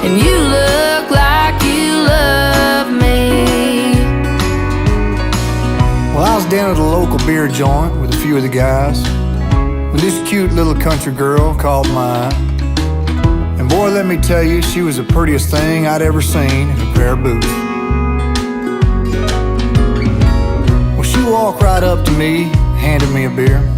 and you look like you love me. Well, I was down at a local beer joint with a few of the guys when this cute little country girl caught my eye. And boy, let me tell you, she was the prettiest thing I'd ever seen in a pair of boots. Well, she walked right up to me, handed me a beer.